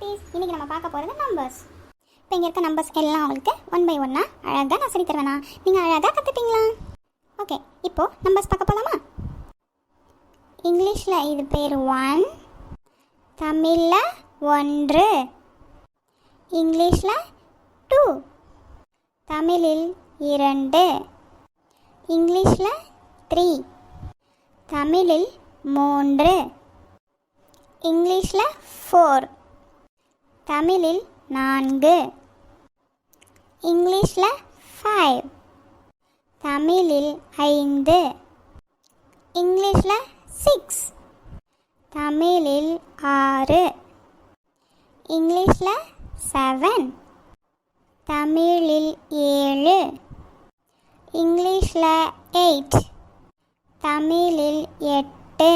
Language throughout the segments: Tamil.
குட்டீஸ், இன்றைக்கி நம்ம பார்க்க போகிறது நம்பர்ஸ். இப்போ இங்கே இருக்க நம்பர்ஸ் எல்லாம் உங்களுக்கு 1 by 1 அழகாக நான் சொல்லி தருவேனா, நீங்கள் அழகாக கற்றுப்பீங்களா? ஓகே, இப்போது நம்பர்ஸ் பார்க்க போகலாமா? இங்கிலீஷில் இது பேர் 1, தமிழில் 1, இங்கிலீஷில் 2, தமிழில் 2, இங்கிலீஷில் 3, தமிழில் 3, இங்கிலீஷில் 4, தமிழில் 4, இங்கிலீஷில் 5, தமிழில் 5, இங்கிலீஷில் 6, தமிழில் 6, இங்கிலீஷில் 7, தமிழில் 7, இங்கிலீஷில் 8, தமிழில் 8,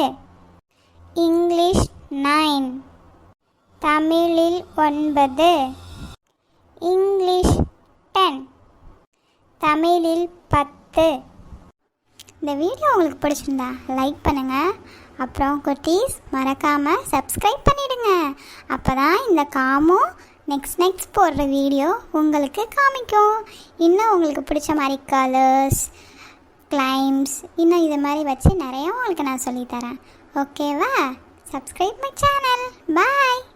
இங்கிலீஷ் 9, தமிழில் 9, இங்கிலீஷ் 10, தமிழில் 10. இந்த வீடியோ உங்களுக்கு பிடிச்சிருந்தா லைக் பண்ணுங்கள். அப்புறம் குட்டீஸ் மறக்காமல் சப்ஸ்கிரைப் பண்ணிவிடுங்க. அப்போ தான் இந்த காமோ நெக்ஸ்ட் போடுற வீடியோ உங்களுக்கு காமிக்கும். இன்னும் உங்களுக்கு பிடிச்ச மாதிரி கலர்ஸ், கிளைம்ஸ், இன்னும் இது மாதிரி வச்சு நிறையா உங்களுக்கு நான் சொல்லித்தரேன். ஓகேவா? Subscribe my channel. Bye.